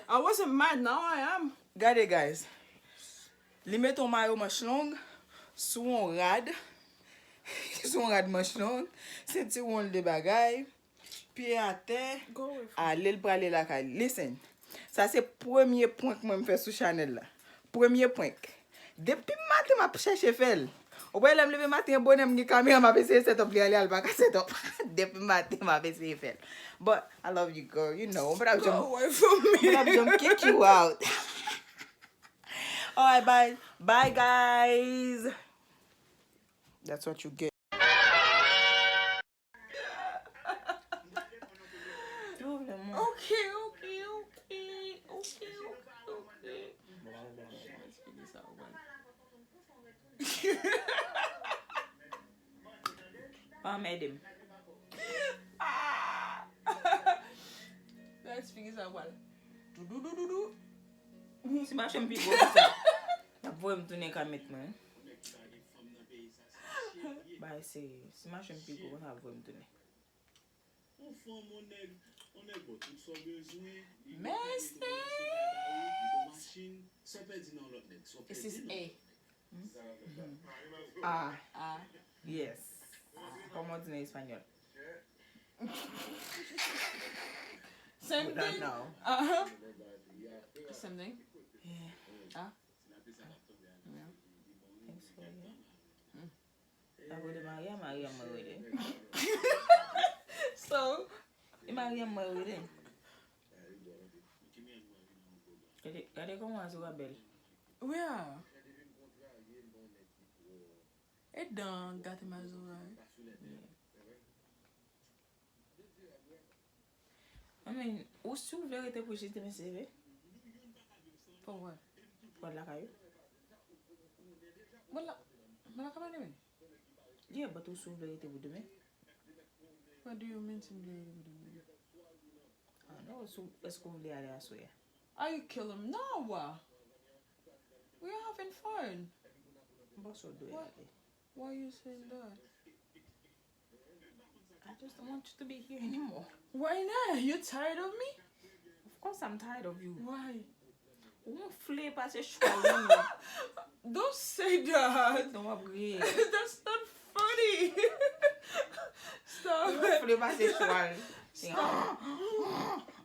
I wasn't mad, now I am. Gade guys. Li met ton mayo manch long sou un rad. Sou un rad manch long. Senti won de bagay. Pied à terre. Allez le prale la kay. Listen. Ça c'est premier point que moi me fait sous Chanel là. Premier point. Depuis matin m'a cherché fel. Ou bien me lever matin bonhomme ni caméra m'a essayé set up li aller al pas set up. Depuis matin m'a essayé fel. But I love you girl, you know. But Go away from me. But I'm just kick you out. Alright, bye. Bye, guys. That's what you get. Okay. I made him. Let's figure out well. Si ma chèm pi go sa. La voye m toune kamet man. Ba se, si ma chèm pi go la voye m toune. This is A. Ah. Yes. Como en español. Same thing. Now. Same thing. Yeah. Ah. Yeah. Thanks for yeah. I would Maria with it. So. Maria with it. Kade comment ça va belle? Where? It done got him as well. I mean, où sou vérité pour jeter mes CV? For what? Pour la caillou? Well, come on in. Yeah, but où sou vérité pour demain? What do you mean to me? I know, so est-ce que vous voulez aller à Soya? Are you killing him? No. We're having fun. Why are you saying that? I just don't want you to be here anymore. Why not? You tired of me? Of course I'm tired of you. Why? Don't flip as a show. Don't say that. Don't agree. That's not funny. Stop. Don't flip as a show. Stop.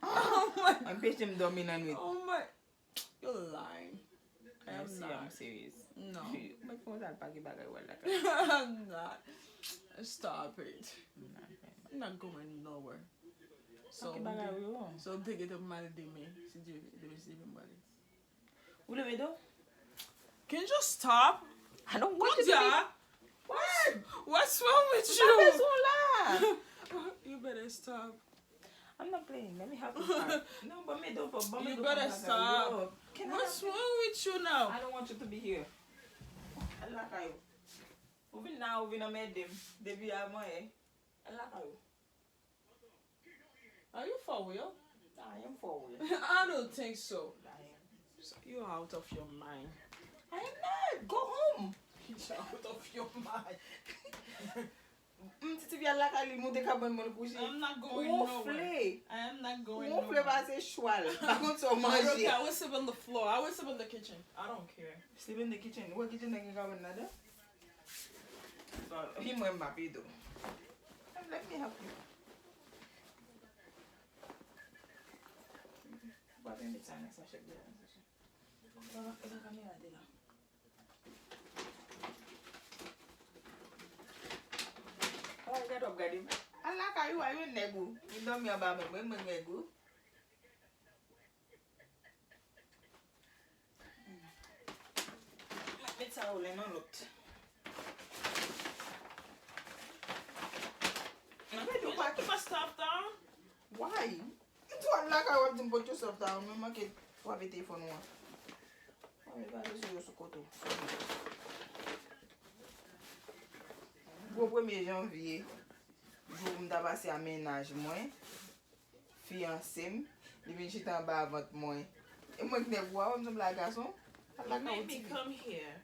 Oh my. I'm patient dominant with. Oh my. You're lying. I'm serious. No. My phone is baggy. I'm not. Stop it. I'm not going nowhere. So take it up mal de me. Si Dieu devait se lever mal. Où le do? Can you just stop? I don't want you to be. What? What's wrong with you? You better stop. I'm not playing. Let me help you. No, but me don't. You better stop. What's wrong with you now? I don't want you to be here. I like you. Even now, we don't made them. They be a money. I like you. Are you for real? I am for real. I don't think so. I am. So you're out of your mind. I am not. Go home. You're out of your mind. I'm not going nowhere. I am not going nowhere. Okay, I will sleep on the floor. I will sleep in the kitchen. I don't care. Sleep in the kitchen. What kitchen are you going to? Him and Mbappé do. Let me help you. Get up, Gaddy. I like how you are in Negu. You know me about me, Negu. Let me tell you, no look. Put my stuff down. Why? It's what like I want to put yourself down. Mama get what we take for no one. Go pour Janvier. Jour m'ta passé à ménage moi. Fiancé, il vient chiter en bas avant moi. Et moi qui ne vois pas me la garçon. You made me come here.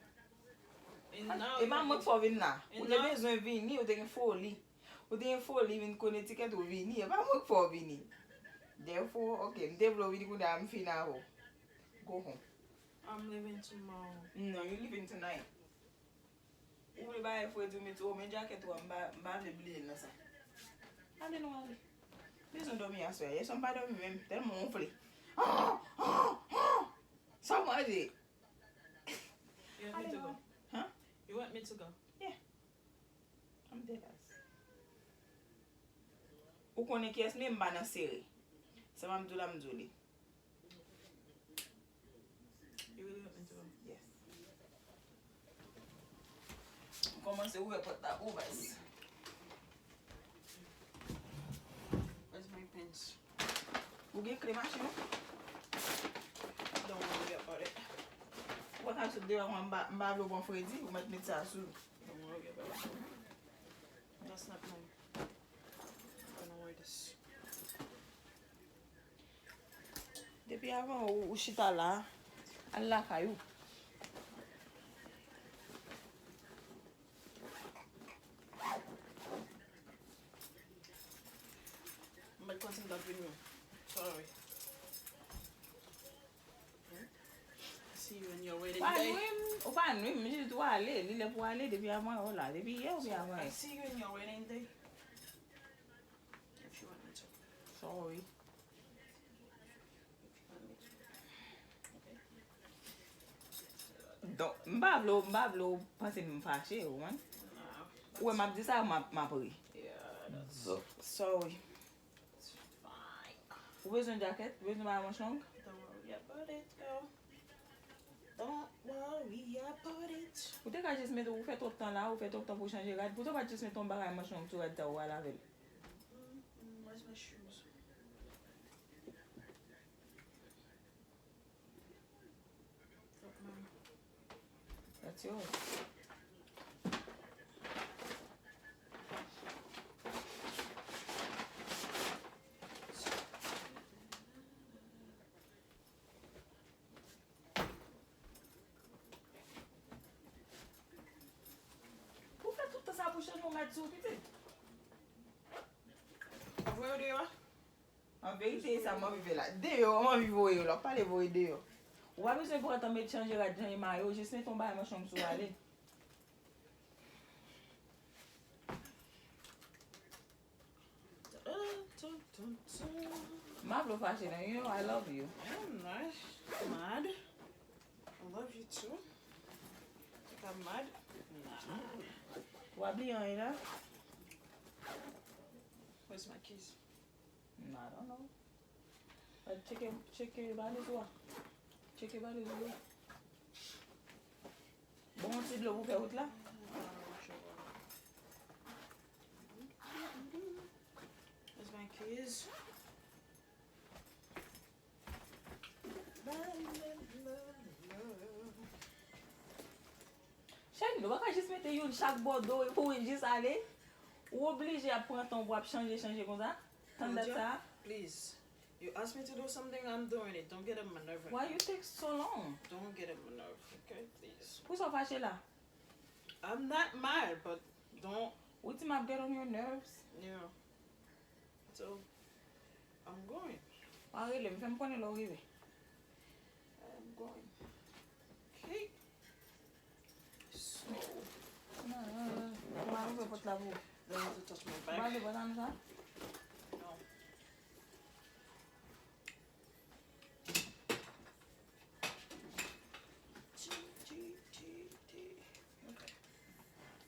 And now et maman faut venir là. Ou avez besoin venir, ou avez folie. Ou avez folie venir Connecticut ou venir. Pas moi faut venir. Therefore, okay, Devlo really good I'm free now. Go home. I'm leaving tomorrow. No, you're leaving tonight. Who will buy for you me to my jacket to buy the bleeding? I don't know. Listen to me, I swear. Yes, somebody of me, tell me hopefully. Somebody. You want me to go? Huh? You want me to go? Yeah. I'm dead ass. Who can you kiss me in Bana Siri? So I'm doing. You really want me to go? Yes. Come on, say we put that over. Where's my pens? Who get cream machine? Don't worry about it. What have to do? I want to buy for you. We might meet us soon. Don't worry about it. That's not mine. I'm gonna wear this. Depuis avant, ou chita là, Allah caillou. I'm gonna continue that video. Sorry. See you when you're waiting today. Pas nous, mais je dois aller. Il est pour aller depuis avant, là. Depuis hier ou bien avant. I see you when you're waiting day. If you want me to. Sorry. Donc, m'bablo, pense me fâché, ou man. Ouais, m'a dit ça, m'a pris. Yeah, that's Sorry. fine. Ou besoin de jacket? Ou besoin de manche longue? Don't worry about it, girl. Don't worry about it. Ou te ka juste mettre, ou fait trop de temps là, ou fait trop de temps pour changer rad. Pourquoi pas juste mettre ton bagage manche longue sur rad ou à la veille? Where's my shoes? Drop mine. That's yours. Pourquoi tout ça pour changer mon Metew, petit? Where do you are? En vérité, ça m'a vivé là. Deyò, on m'a vivé là. Pas les voyer deyò. Ou pas besoin pour attendre de changer rad Janvier maillot, juste mettre ton bagage manche longue sur aller. Mablo fâché, you know I love you. I'm not mad. I love you too. Think I'm mad? Nah. Ou habillé en là? Where's my keys? I don't know. Check your valise ou? Check your valise ou? Bon, c'est de l'eau pour faire route là? Where's my keys? Chérie, tu vas pas juste mettre une chaque bordeaux pour juste aller? Ou obligé à prendre ton bois changer comme ça? Tant de ça? Please. You asked me to do something, I'm doing it. Don't get on my nerve. Why you take so long? Don't get on my nerve, okay? Please. Pourquoi ça fâché là? I'm not mad, but don't. What you might get on your nerves? Yeah. So, I'm going. Arrête, me fais me connaître l'arrivée. I'm going. Okay. So, On va ouvrir votre lavabo. don't have to touch my On va bag. aller voir dans ça? No. Okay.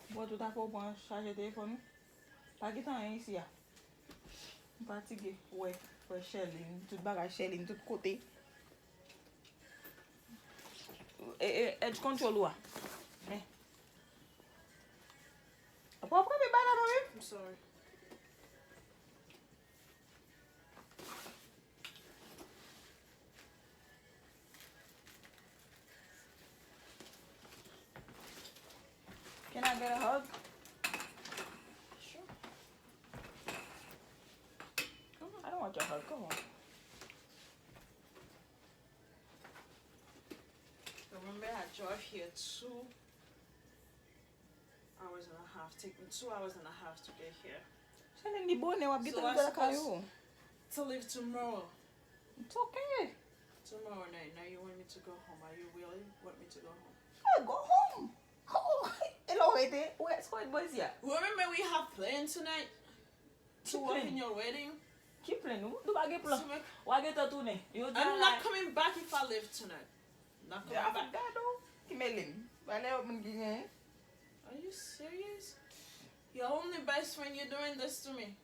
Bois tout à fait pour charger le téléphone. Pas de temps ici. Je suis fatigué. Ouais, ouais, shelling, tout bagage shelling, tout côté. Edge control ou? Mais. Pourquoi me balade même? I'm sorry. Can I get a hug? Sure. Come on. I don't want your hug. Come on. Remember, I drove here 2 hours and a half. Take me 2 hours and a half to get here. Shelling di bonne ou habite So dans I la suppose- caillou. to leave tomorrow. It's okay. Tomorrow night. Now you want me to go home. Are you really want me to go home? Yeah, go home. Oh, hello, where's the boys here? Remember we have plans tonight? To work in your wedding? Keep playing. Do I get plan? Why get a tune? I'm not coming back if I leave tonight. Not coming back. Are you serious? Your only best friend, you're doing this to me.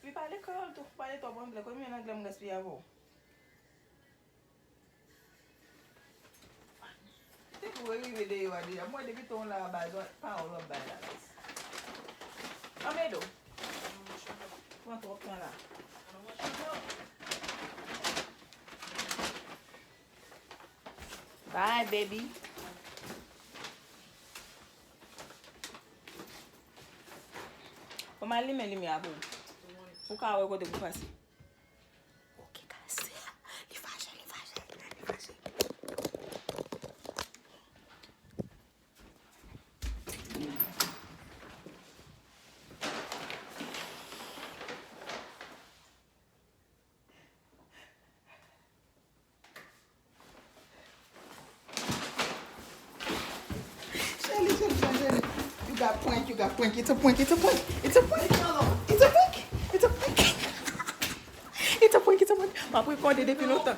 We parle créole tout, parle toi bon, comme on anglais me gaspiller avant. C'est pour arriver de wa dire, moi depuis ton là bas, pas on là bas là. Amedo. Prends ton plan là. Bye baby. Comment aller mais lui à vous? Ou ka wè kote pou pase? Ok, kase. Li fache. Shelly. You got point. It's a point. It's a point. Ma pou recorder depuis longtemps.